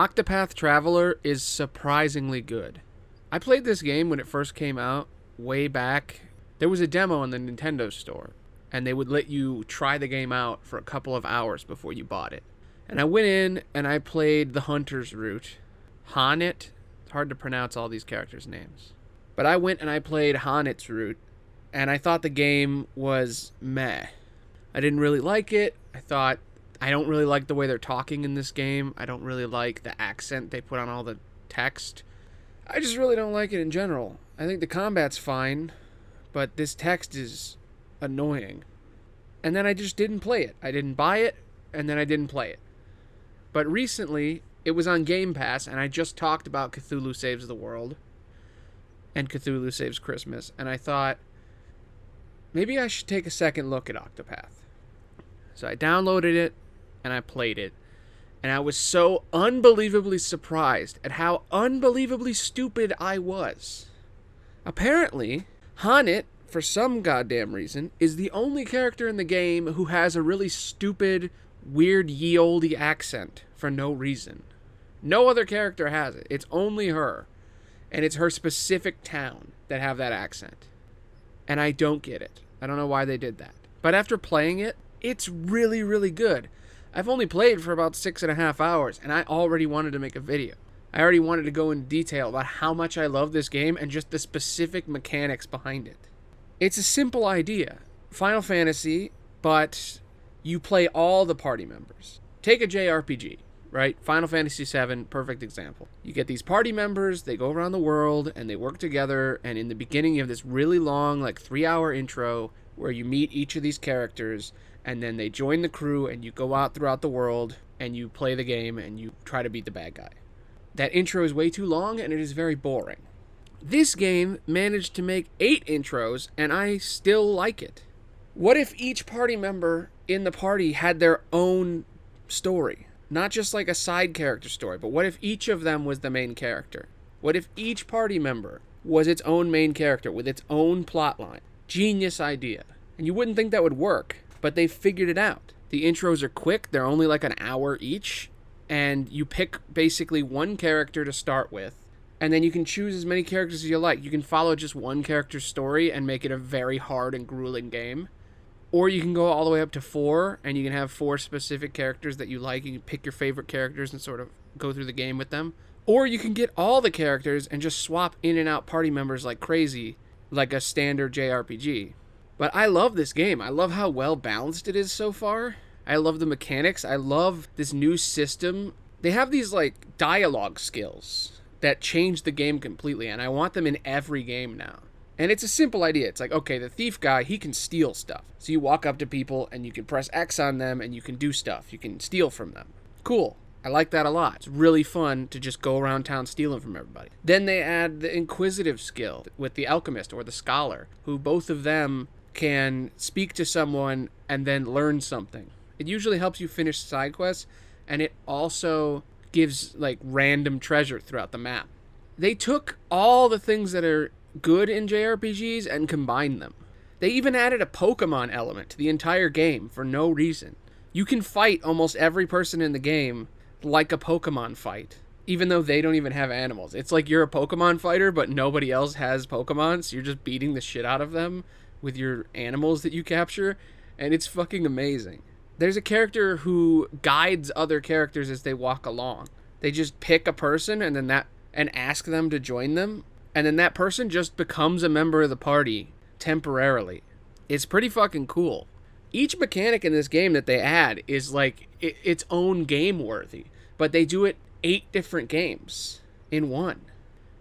Octopath Traveler is surprisingly good. I played this game when it first came out, way back. There was a demo in the Nintendo store, and they would let you try the game out for a couple of hours before you bought it. And I went in, and I played the Hunter's route. Hanit. It's hard to pronounce all these characters' names. But I went and I played Hanit's route, and I thought the game was meh. I didn't really like it. I don't really like the way they're talking in this game. I don't really like the accent they put on all the text. I just really don't like it in general. I think the combat's fine, but this text is annoying. And then I just didn't play it. I didn't buy it, and then I didn't play it. But recently, it was on Game Pass, and I just talked about Cthulhu Saves the World and Cthulhu Saves Christmas, and I thought, maybe I should take a second look at Octopath. So I downloaded it, and I played it. And I was so unbelievably surprised at how unbelievably stupid I was. Apparently, Hanit, for some goddamn reason, is the only character in the game who has a really stupid, weird ye olde accent for no reason. No other character has it. It's only her. And it's her specific town that have that accent. And I don't get it. I don't know why they did that. But after playing it, it's really, really good. I've only played for about 6.5 hours, and I already wanted to make a video. I already wanted to go into detail about how much I love this game and just the specific mechanics behind it. It's a simple idea. Final Fantasy, but you play all the party members. Take a JRPG, right? Final Fantasy VII, perfect example. You get these party members, they go around the world, and they work together, and in the beginning you have this really long, 3-hour intro where you meet each of these characters, and then they join the crew, and you go out throughout the world, and you play the game, and you try to beat the bad guy. That intro is way too long, and it is very boring. This game managed to make 8 intros, and I still like it. What if each party member in the party had their own story? Not just like a side character story, but what if each of them was the main character? What if each party member was its own main character with its own plotline? Genius idea. And you wouldn't think that would work, but they figured it out. The intros are quick, they're only like an hour each, and you pick basically one character to start with, and then you can choose as many characters as you like. You can follow just one character's story and make it a very hard and grueling game. Or you can go all the way up to 4, and you can have 4 specific characters that you like, and you pick your favorite characters and sort of go through the game with them. Or you can get all the characters and just swap in and out party members like crazy, like a standard JRPG. But I love this game. I love how well balanced it is so far. I love the mechanics. I love this new system. They have these dialogue skills that change the game completely, and I want them in every game now. And it's a simple idea. It's like, okay, the thief guy, he can steal stuff. So you walk up to people and you can press X on them and you can do stuff. You can steal from them. Cool. I like that a lot. It's really fun to just go around town stealing from everybody. Then they add the inquisitive skill with the alchemist or the scholar, who both of them can speak to someone and then learn something. It usually helps you finish side quests, and it also gives random treasure throughout the map. They took all the things that are good in JRPGs and combined them. They even added a Pokemon element to the entire game for no reason. You can fight almost every person in the game like a Pokemon fight, even though they don't even have animals. It's like you're a Pokemon fighter, but nobody else has Pokemon, so you're just beating the shit out of them with your animals that you capture, and it's fucking amazing. There's a character who guides other characters as they walk along. They just pick a person and ask them to join them, and then that person just becomes a member of the party temporarily. It's pretty fucking cool. Each mechanic in this game that they add is its own game worthy, but they do it 8 different games in one.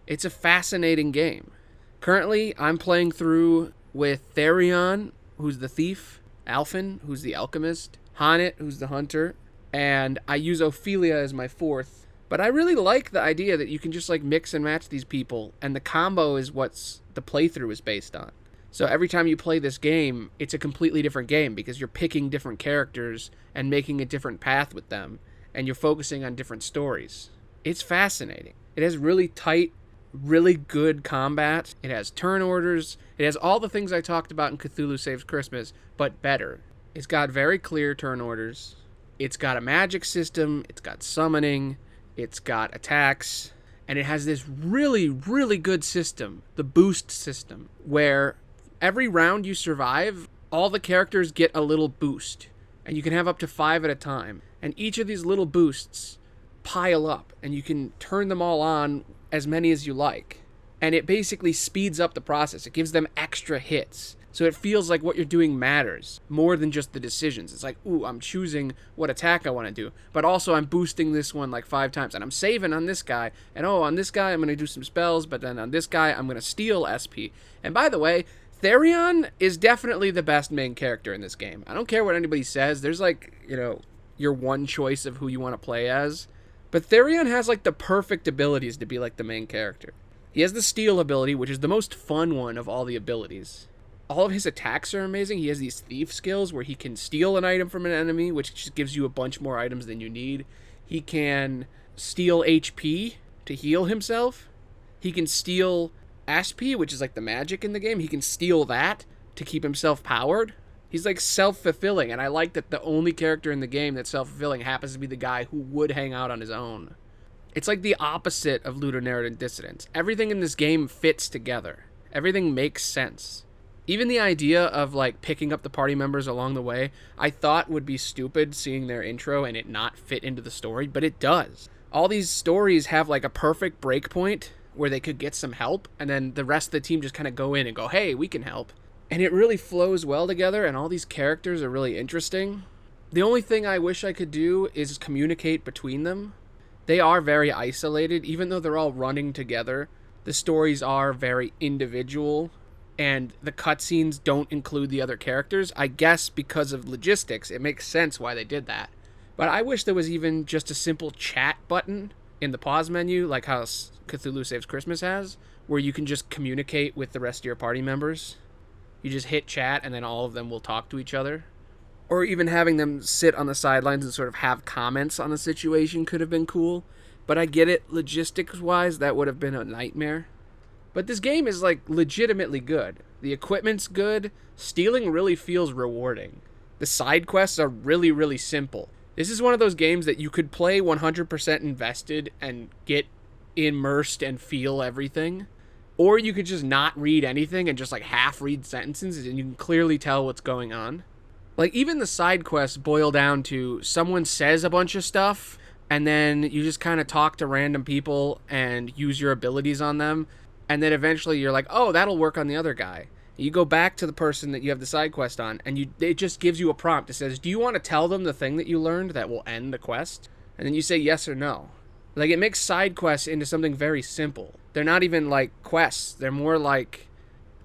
It's a fascinating game. Currently, I'm playing through with Therion, who's the thief, Alphen, who's the alchemist, Hanit, who's the hunter, and I use Ophelia as my 4th. But I really like the idea that you can just mix and match these people, and the combo is what's the playthrough is based on. So every time you play this game, it's a completely different game because you're picking different characters and making a different path with them, and you're focusing on different stories. It's fascinating. It has really tight, really good combat. It has turn orders. It has all the things I talked about in Cthulhu Saves Christmas, but better. It's got very clear turn orders. It's got a magic system. It's got summoning. it's got attacks, and it has this really, really good system, the boost system, where every round you survive, all the characters get a little boost, and you can have up to 5 at a time, and each of these little boosts pile up, and you can turn them all on as many as you like, and it basically speeds up the process. It gives them extra hits, so it feels like what you're doing matters more than just the decisions. It's like, ooh, I'm choosing what attack I want to do, but also I'm boosting this one like 5 times, and I'm saving on this guy, and oh, on this guy I'm going to do some spells, but then on this guy I'm going to steal SP. And by the way, Therion is definitely the best main character in this game. I don't care what anybody says. There's like, your one choice of who you want to play as. But Therion has like the perfect abilities to be like the main character. He has the steal ability, which is the most fun one of all the abilities. All of his attacks are amazing. He has these thief skills where he can steal an item from an enemy, which just gives you a bunch more items than you need. He can steal HP to heal himself. He can steal SP, which is like the magic in the game. He can steal that to keep himself powered. He's like self-fulfilling, and I like that the only character in the game that's self-fulfilling happens to be the guy who would hang out on his own. It's like the opposite of Ludonarrative Dissidence. Everything in this game fits together. Everything makes sense. Even the idea of like picking up the party members along the way, I thought would be stupid seeing their intro and it not fit into the story, but it does. All these stories have like a perfect breakpoint where they could get some help, and then the rest of the team just kind of go in and go, hey, we can help. And it really flows well together, and all these characters are really interesting. The only thing I wish I could do is communicate between them. They are very isolated, even though they're all running together. The stories are very individual, and the cutscenes don't include the other characters. I guess because of logistics, it makes sense why they did that. But I wish there was even just a simple chat button in the pause menu, like how Cthulhu Saves Christmas has, where you can just communicate with the rest of your party members. You just hit chat, and then all of them will talk to each other. Or even having them sit on the sidelines and sort of have comments on the situation could have been cool. But I get it, logistics-wise, that would have been a nightmare. But this game is, like, legitimately good. The equipment's good. Stealing really feels rewarding. The side quests are really, really simple. This is one of those games that you could play 100% invested and get immersed and feel everything. Or you could just not read anything and just like half read sentences and you can clearly tell what's going on. Like even the side quests boil down to someone says a bunch of stuff and then you just kind of talk to random people and use your abilities on them. And then eventually you're like, oh, that'll work on the other guy. You go back to the person that you have the side quest on and it just gives you a prompt. It says, do you want to tell them the thing that you learned that will end the quest? And then you say yes or no. Like, it makes side quests into something very simple. They're not even, like, quests. They're more like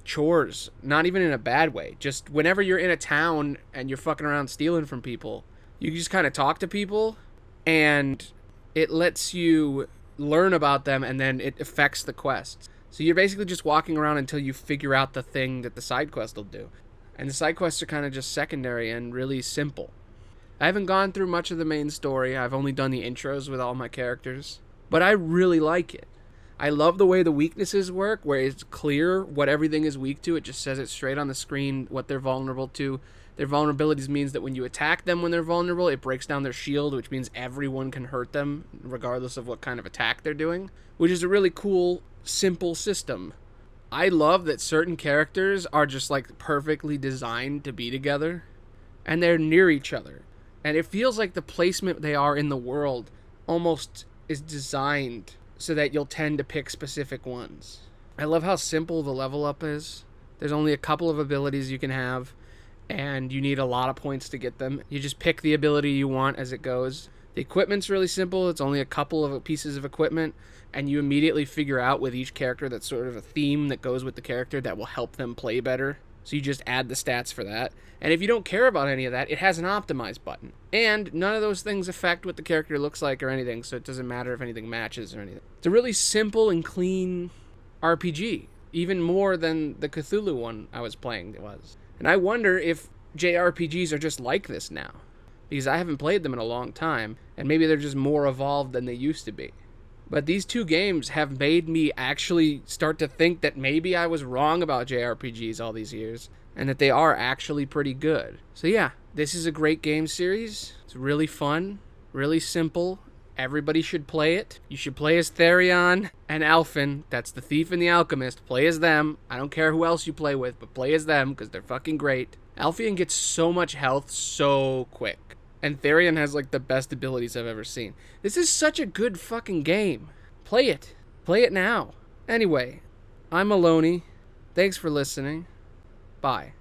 chores. Not even in a bad way. Just whenever you're in a town and you're fucking around stealing from people, you just kind of talk to people, and it lets you learn about them, and then it affects the quest. So you're basically just walking around until you figure out the thing that the side quest will do. And the side quests are kind of just secondary and really simple. I haven't gone through much of the main story. I've only done the intros with all my characters. But I really like it. I love the way the weaknesses work, where it's clear what everything is weak to. It just says it straight on the screen, what they're vulnerable to. Their vulnerabilities means that when you attack them when they're vulnerable, it breaks down their shield, which means everyone can hurt them, regardless of what kind of attack they're doing. Which is a really cool, simple system. I love that certain characters are just like perfectly designed to be together. And they're near each other. And it feels like the placement they are in the world almost is designed so that you'll tend to pick specific ones. I love how simple the level up is. There's only a couple of abilities you can have, and you need a lot of points to get them. You just pick the ability you want as it goes. The equipment's really simple. It's only a couple of pieces of equipment, and you immediately figure out with each character that's sort of a theme that goes with the character that will help them play better. So you just add the stats for that. And if you don't care about any of that, it has an optimize button. And none of those things affect what the character looks like or anything, so it doesn't matter if anything matches or anything. It's a really simple and clean RPG, even more than the Cthulhu one I was playing was. And I wonder if JRPGs are just like this now, because I haven't played them in a long time, and maybe they're just more evolved than they used to be. But these two games have made me actually start to think that maybe I was wrong about JRPGs all these years, and that they are actually pretty good. So yeah, this is a great game series. It's really fun, really simple, Everybody should play it. You should play as Therion and Alphen. That's the Thief and the Alchemist. Play as them. I don't care who else you play with, but play as them because they're fucking great. Alphen gets so much health so quick. And Therion has like the best abilities I've ever seen. This is such a good fucking game. Play it. Play it now. Anyway, I'm Aloney. Thanks for listening. Bye.